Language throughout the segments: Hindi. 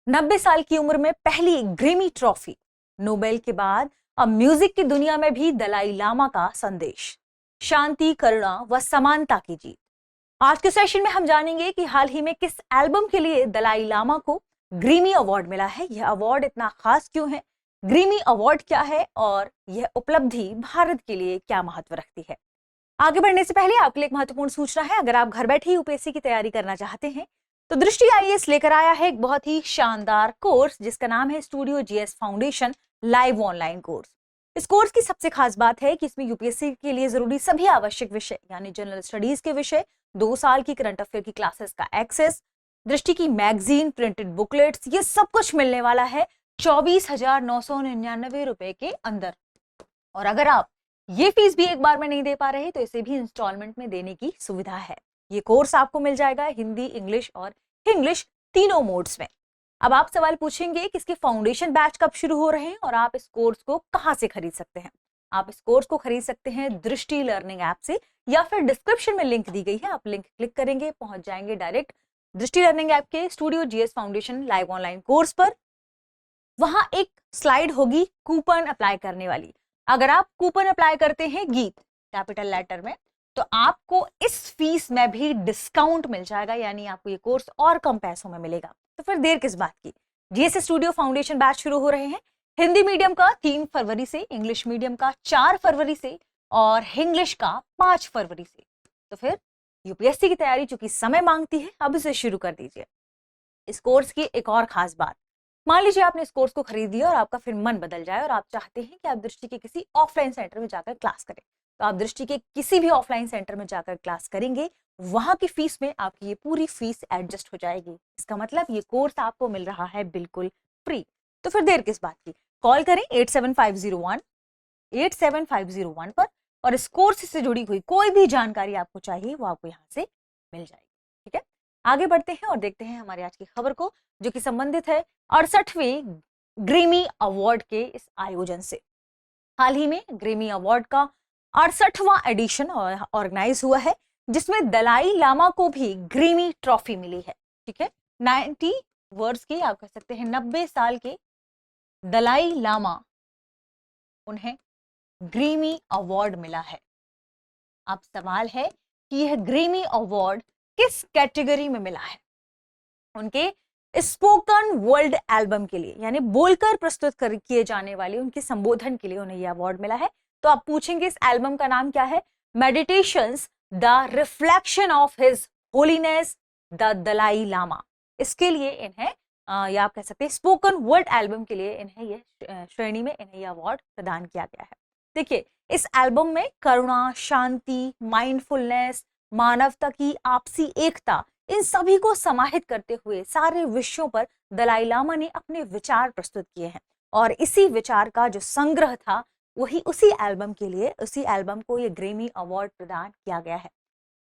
90 साल की उम्र में पहली ग्रैमी ट्रॉफी। नोबेल के बाद अब म्यूजिक की दुनिया में भी दलाई लामा का संदेश, शांति, करुणा व समानता की जीत। आज के सेशन में हम जानेंगे कि हाल ही में किस एल्बम के लिए दलाई लामा को ग्रैमी अवार्ड मिला है। यह अवार्ड इतना खास क्यों है, ग्रैमी अवार्ड क्या है और यह उपलब्धि भारत के लिए क्या महत्व रखती है। आगे बढ़ने से पहले आपके लिए एक महत्वपूर्ण सूचना है। अगर आप घर बैठे ही यूपीएससी की तैयारी करना चाहते हैं तो दृष्टि आईएएस लेकर आया है एक बहुत ही शानदार कोर्स जिसका नाम है studio GS foundation live online course. इस कोर्स की सबसे खास बात है कि इसमें यूपीएससी के लिए जरूरी सभी आवश्यक विषय यानी जनरल स्टडीज के विषय, 2 साल की करंट अफेयर की क्लासेस का एक्सेस, दृष्टि की मैगजीन, प्रिंटेड बुकलेट्स, ये सब कुछ मिलने वाला है 24,999 रुपए के अंदर। और अगर आप ये फीस भी एक बार में नहीं दे पा रहे तो इसे भी इंस्टॉलमेंट में देने की सुविधा है। ये कोर्स आपको मिल जाएगा हिंदी, इंग्लिश और इंग्लिश तीनों मोड्स में। अब आप सवाल पूछेंगे कि इसके फाउंडेशन बैच कब शुरू हो रहे हैं और आप इस कोर्स को कहां से खरीद सकते हैं। आप इस कोर्स को खरीद सकते हैं दृष्टि लर्निंग ऐप से या फिर डिस्क्रिप्शन में लिंक दी गई है, आप लिंक क्लिक करेंगे, पहुंच जाएंगे डायरेक्ट दृष्टि लर्निंग ऐप के studio GS foundation live online course पर। वहां एक स्लाइड होगी कूपन अप्लाई करने वाली। अगर आप कूपन अप्लाई करते हैं गीत कैपिटल लेटर में तो आपको इस फीस में भी डिस्काउंट मिल जाएगा, यानी आपको ये कोर्स और कम पैसों में मिलेगा। तो फिर देर किस बात की, जीएस स्टूडियो फाउंडेशन बैच शुरू हो रहे हैं। हिंदी मीडियम का 3 फरवरी से, इंग्लिश मीडियम का 4 फरवरी से और इंग्लिश का 5 फरवरी से। तो फिर यूपीएससी की तैयारी चूंकि समय मांगती है, अब इसे शुरू कर दीजिए। इस कोर्स की एक और खास बात, मान लीजिए आपने इस कोर्स को खरीद लिया और आपका फिर मन बदल जाए और आप चाहते हैं कि आप दृष्टि के किसी ऑफलाइन सेंटर में जाकर क्लास करें, तो आप दृष्टि के किसी भी ऑफलाइन सेंटर में जाकर क्लास करेंगे, वहां की फीस में आपकी ये पूरी फीस एडजस्ट हो जाएगी। इसका मतलब ये कोर्स आपको मिल रहा है बिल्कुल फ्री। तो फिर देर किस बात की, कॉल करें 87501 पर और इस कोर्स से जुड़ी हुई कोई भी जानकारी आपको चाहिए वो आपको यहाँ से मिल जाएगी। ठीक है, आगे बढ़ते हैं और देखते हैं हमारे आज की खबर को, जो कि संबंधित है 68वें ग्रैमी अवार्ड के इस आयोजन से। हाल ही में ग्रैमी अवार्ड का 68वां एडिशन ऑर्गेनाइज हुआ है, जिसमें दलाई लामा को भी ग्रैमी ट्रॉफी मिली है। ठीक है, 90 वर्ष के, आप कह सकते हैं 90 साल के दलाई लामा, उन्हें ग्रैमी अवार्ड मिला है। अब सवाल है कि यह ग्रैमी अवार्ड किस कैटेगरी में मिला है। उनके स्पोकन वर्ल्ड एल्बम के लिए, यानी बोलकर प्रस्तुत किए जाने वाले उनके संबोधन के लिए उन्हें यह अवार्ड मिला है। तो आप पूछेंगे इस एल्बम का नाम क्या है। Meditations the reflection of his holiness the Dalai Lama. इसके लिए इन्हें या आप कह सकते हैं स्पोकन वर्ड एल्बम के लिए इन्हें यह श्रेणी में इन्हें यह अवार्ड प्रदान किया गया है। देखिए, इस एल्बम में करुणा, शांति, माइंडफुलनेस, मानवता की आपसी एकता, इन सभी को समाहित करते हुए सारे विषयों पर दलाई लामा ने अपने विचार प्रस्तुत किए हैं और इसी विचार का जो संग्रह था वही उसी एल्बम के लिए, उसी एल्बम को ये ग्रैमी अवार्ड प्रदान किया गया है।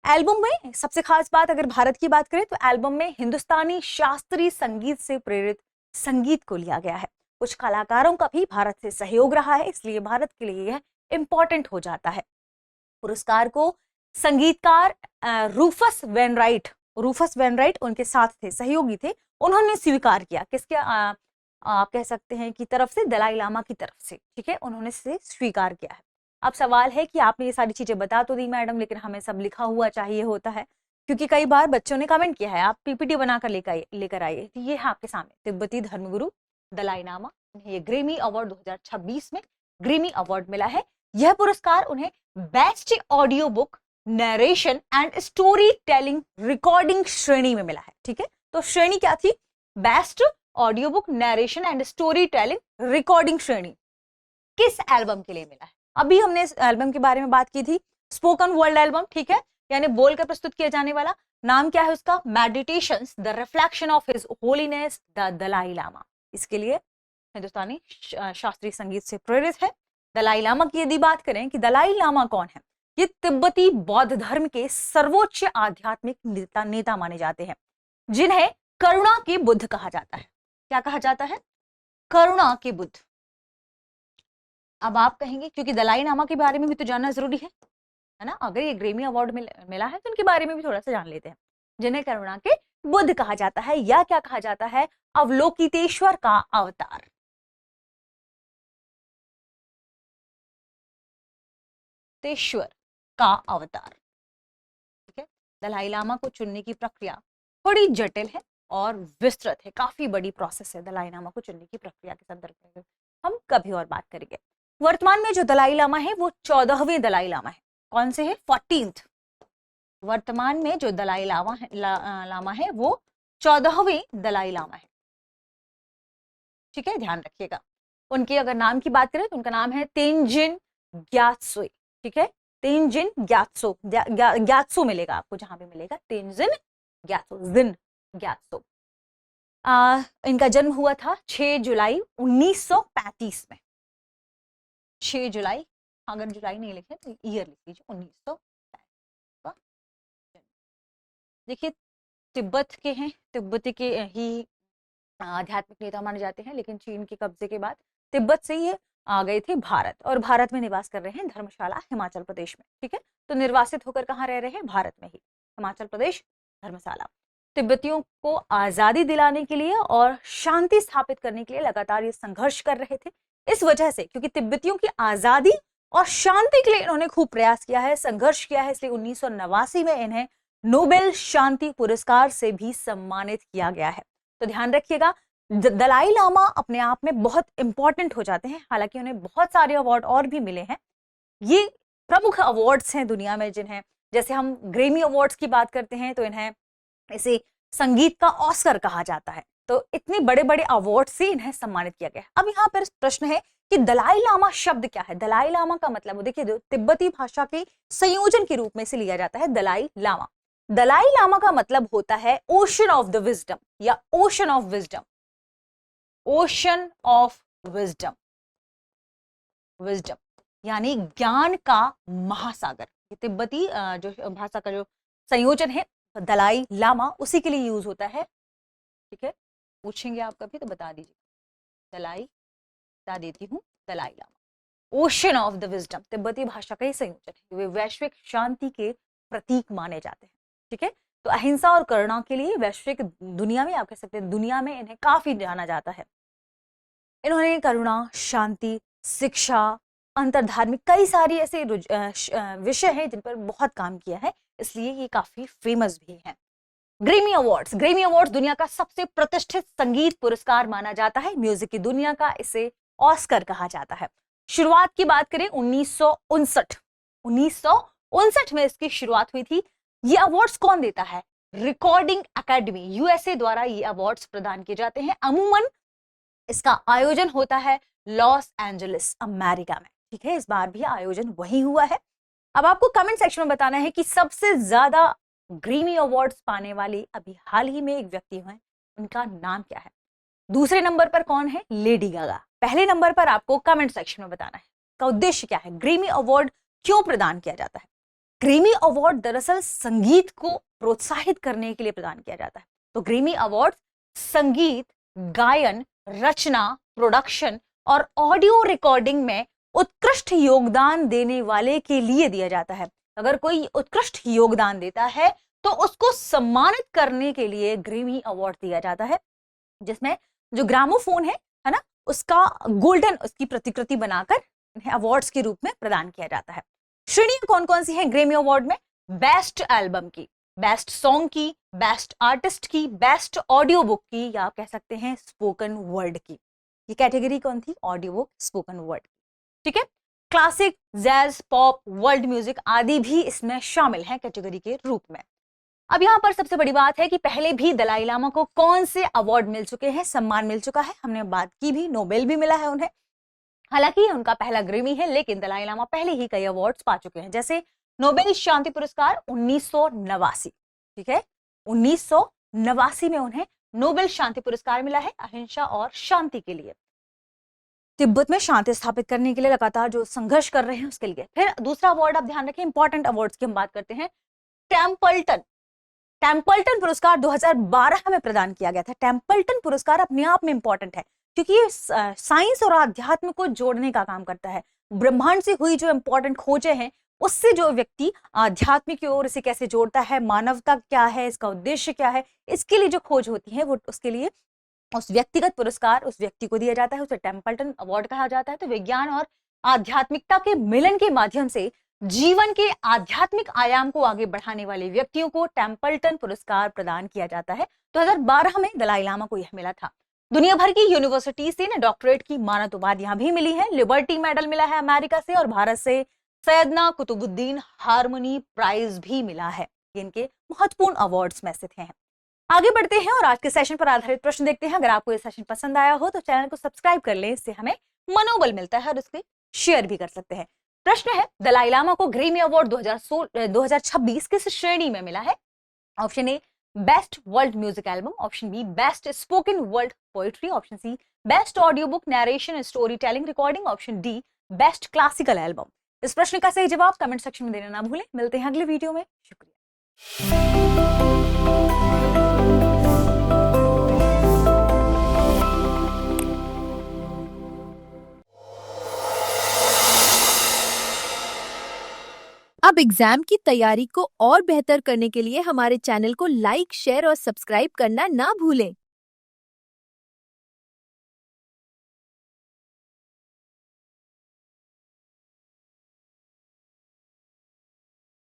एल्बम में सबसे खास बात अगर भारत की बात करें तो एल्बम में हिंदुस्तानी शास्त्रीय संगीत से प्रेरित संगीत को लिया गया है। कुछ कलाकारों का भी भारत से सहयोग रहा है, इसलिए भारत के लिए यह इंपॉर्टेंट हो जाता है। पुरस्कार को संगीतकार रूफस वेनराइट उनके साथ थे, सहयोगी थे, उन्होंने स्वीकार किया। किसके आप कह सकते हैं कि तरफ से, दलाई लामा की तरफ से। ठीक है, उन्होंने से स्वीकार किया है। अब सवाल है कि आपने ये सारी चीजें बता तो दी मैडम, लेकिन हमें सब लिखा हुआ चाहिए होता है, क्योंकि कई बार बच्चों ने कमेंट किया है आप पीपीटी बनाकर लेकर आइए। तो ये है आपके सामने तिब्बती धर्मगुरु दलाई लामा, उन्हें ये ग्रैमी अवार्ड 2026 में ग्रैमी अवार्ड मिला है। यह पुरस्कार उन्हें best audio book narration and story telling recording श्रेणी में मिला है। ठीक है, तो श्रेणी क्या थी, best audio book narration and story telling recording श्रेणी। किस एल्बम के लिए मिला है, अभी हमने इस एल्बम के बारे में बात की थी, स्पोकन वर्ल्ड एल्बम। ठीक है, यानी बोलकर प्रस्तुत किया जाने वाला। नाम क्या है उसका, meditations the reflection of his holiness the Dalai Lama. इसके लिए हिंदुस्तानी शास्त्रीय संगीत से प्रेरित है। दलाई लामा की यदि बात करें कि दलाई लामा कौन है, ये तिब्बती बौद्ध धर्म के सर्वोच्च आध्यात्मिक नेता माने जाते हैं, जिन्हें करुणा के बुद्ध कहा जाता है। क्या कहा जाता है, करुणा के बुद्ध। अब आप कहेंगे क्योंकि दलाई लामा के बारे में भी तो जानना जरूरी है ना, अगर ये ग्रैमी अवार्ड मिला है तो उनके बारे में भी थोड़ा सा जान लेते हैं। जिन्हें करुणा के बुद्ध कहा जाता है या क्या कहा जाता है? अवलोकितेश्वर का अवतार। तेश्वर का अवतार। ठीक है, दलाई लामा को चुनने की प्रक्रिया थोड़ी जटिल है और विस्तृत है, काफी बड़ी प्रोसेस है दलाई लामा को चुनने की प्रक्रिया के संदर्भ में हम कभी और बात करेंगे। वर्तमान में जो दलाई लामा है वो 14वें दलाई लामा है। कौन से है? 14th। वर्तमान में जो दलाई लामा है लामा है वो 14वें दलाई लामा है। ठीक है, ध्यान रखिएगा। उनके अगर नाम की बात करें तो उनका नाम है तेंजिन ग्यात्सो। ठीक है, तेंजिन ग्यात्सो, ग्यात्सो मिलेगा आपको जहां भी मिलेगा, तेंजिन ग्यात्सो, जिन ग्यात्सो। इनका जन्म हुआ था 6 जुलाई 1935 में। 6 जुलाई, अगर जुलाई नहीं लिखे तो ईयर लिख लीजिए, 1935 का। देखिए, तिब्बत के हैं, तिब्बती के ही आध्यात्मिक नेता माने जाते हैं, लेकिन चीन के कब्जे के बाद तिब्बत से ये आ गए थे भारत, और भारत में निवास कर रहे हैं, धर्मशाला हिमाचल प्रदेश में। ठीक है, तो निर्वासित होकर कहाँ रह रहे हैं? भारत में ही, हिमाचल प्रदेश, धर्मशाला। तिब्बतियों को आजादी दिलाने के लिए और शांति स्थापित करने के लिए लगातार ये संघर्ष कर रहे थे। इस वजह से, क्योंकि तिब्बतियों की आजादी और शांति के लिए इन्होंने खूब प्रयास किया है, संघर्ष किया है, इसलिए 1989 में इन्हें नोबेल शांति पुरस्कार से भी सम्मानित किया गया है। तो ध्यान रखिएगा, दलाई लामा अपने आप में बहुत इंपॉर्टेंट हो जाते हैं, हालांकि उन्हें बहुत सारे अवार्ड और भी मिले हैं। ये प्रमुख अवार्ड्स हैं दुनिया में जिन्हें, जैसे हम ग्रेमी अवार्ड्स की बात करते हैं तो इन्हें इसे संगीत का ऑस्कर कहा जाता है। तो इतने बड़े बड़े अवार्ड से इन्हें सम्मानित किया गया है। अब यहाँ पर प्रश्न है कि दलाई लामा शब्द क्या है? दलाई लामा का मतलब, देखिए, तिब्बती भाषा के संयोजन के रूप में से लिया जाता है दलाई लामा। दलाई लामा का मतलब होता है ओशन ऑफ द विजडम या ocean of wisdom, ocean of wisdom, wisdom यानी ज्ञान का महासागर। ये तिब्बती जो भाषा का जो संयोजन है दलाई लामा, उसी के लिए यूज होता है। ठीक है, पूछेंगे आप कभी तो बता दीजिए, दलाई, बता देती हूँ, Dalai Lama, ocean of the wisdom, तिब्बती भाषा का ही संयोजन है। वे वैश्विक शांति के प्रतीक माने जाते हैं। ठीक है, तो अहिंसा और करुणा के लिए वैश्विक दुनिया में, आप कह सकते हैं दुनिया में, इन्हें काफी जाना जाता है। इन्होंने करुणा, शांति, शिक्षा, अंतरधार्मिक, कई सारी ऐसे विषय हैं जिन पर बहुत काम किया है, इसलिए ये काफी फेमस भी हैं। ग्रैमी अवार्ड्स, ग्रैमी अवार्ड्स दुनिया का सबसे प्रतिष्ठित संगीत पुरस्कार माना जाता है, म्यूजिक की दुनिया का इसे ऑस्कर कहा जाता है। शुरुआत की बात करें 1959 में इसकी शुरुआत हुई थी। ये अवार्ड्स कौन देता है? रिकॉर्डिंग एकेडमी, यूएसए द्वारा ये अवार्ड्स प्रदान किए जाते हैं। अमूमन इसका आयोजन होता है लॉस एंजलिस, अमेरिका में। ठीक है, इस बार भी आयोजन वही हुआ है। अब आपको कमेंट सेक्शन में बताना है कि सबसे ज्यादा ग्रैमी अवार्ड्स पाने वाले अभी हाल ही में एक व्यक्ति हैं, उनका नाम क्या है? दूसरे नंबर पर कौन है? Lady Gaga. पहले नंबर पर आपको कमेंट सेक्शन में बताना है का उद्देश्य क्या है, ग्रैमी अवार्ड क्यों प्रदान किया जाता है। ग्रैमी अवार्ड दरअसल संगीत को प्रोत्साहित करने के लिए प्रदान किया जाता है। तो ग्रैमी अवार्ड संगीत, गायन, रचना, प्रोडक्शन और ऑडियो रिकॉर्डिंग में उत्कृष्ट योगदान देने वाले के लिए दिया जाता है। अगर कोई उत्कृष्ट योगदान देता है तो उसको सम्मानित करने के लिए ग्रैमी अवार्ड दिया जाता है, जिसमें जो ग्रामोफोन है ना, उसका गोल्डन, उसकी प्रतिकृति बनाकर इन्हें अवार्ड्स के रूप में प्रदान किया जाता है। श्रेणियां कौन कौन सी हैं ग्रैमी अवार्ड में? बेस्ट एल्बम की, बेस्ट सॉन्ग की, बेस्ट आर्टिस्ट की, बेस्ट ऑडियो बुक की, या आप कह सकते हैं स्पोकन वर्ड की। ये कैटेगरी कौन थी? Audio book, spoken word. ठीक है, classic, jazz, pop, world music आदि भी इसमें शामिल हैं कैटेगरी के रूप में। अब यहाँ पर सबसे बड़ी बात है कि पहले भी दलाई लामा को कौन से अवार्ड मिल चुके हैं, सम्मान मिल चुका है। हमने बात की भी, नोबेल भी मिला है उन्हें। हालांकि उनका पहला ग्रैमी है, लेकिन दलाई लामा पहले ही कई अवार्ड्स पा चुके हैं, जैसे नोबेल शांति पुरस्कार 1989। ठीक है, 1989 में उन्हें नोबेल शांति पुरस्कार मिला है अहिंसा और शांति के लिए, तिब्बत में शांति स्थापित करने के लिए लगातार जो संघर्ष कर रहे हैं उसके लिए। फिर दूसरा अवार्ड आप ध्यान रखें, इंपॉर्टेंट अवार्ड्स की हम बात करते हैं, टेम्पल्टन, टेम्पल्टन पुरस्कार 2012 में प्रदान किया गया था। टेम्पल्टन पुरस्कार अपने आप में इंपॉर्टेंट है क्योंकि ये साइंस और आध्यात्म को जोड़ने का काम करता है। ब्रह्मांड से हुई जो इंपॉर्टेंट खोजें हैं उससे जो व्यक्ति आध्यात्मिक की ओर इसे कैसे जोड़ता है, मानवता क्या है, इसका उद्देश्य क्या है, इसके लिए जो खोज होती है वो उसके लिए उस व्यक्तिगत पुरस्कार उस व्यक्ति को दिया जाता है, उसे टेम्पल्टन अवार्ड कहा जाता है। तो विज्ञान और आध्यात्मिकता के मिलन के माध्यम से जीवन के आध्यात्मिक आयाम को आगे बढ़ाने वाले व्यक्तियों को टेम्पल्टन पुरस्कार प्रदान किया जाता है। 2012 में दलाई लामा को यह मिला था। दुनिया भर की यूनिवर्सिटी से ना डॉक्टरेट की मानद उपाधि यहां भी मिली है। लिबर्टी मेडल मिला है अमेरिका से, और भारत से सैयदना कुतुबुद्दीन हारमोनी प्राइज भी मिला है। ये इनके महत्वपूर्ण अवार्ड्स में से थे। आगे बढ़ते हैं और आज के सेशन पर आधारित प्रश्न देखते हैं। अगर आपको ये सेशन पसंद आया हो तो चैनल को सब्सक्राइब कर लें, इससे हमें मनोबल मिलता है और इसके शेयर भी कर सकते हैं। प्रश्न है, दलाई लामा को ग्रैमी अवार्ड 2026 किस श्रेणी में मिला है? Option A best world music album, option B best spoken world poetry, option C best audio book narration story telling recording, option D best classical album. इस प्रश्न का सही जवाब कमेंट सेक्शन में देना ना भूलें। मिलते हैं अगले वीडियो में। शुक्रिया। अब एग्जाम की तैयारी को और बेहतर करने के लिए हमारे चैनल को लाइक, शेयर और सब्सक्राइब करना ना भूलें।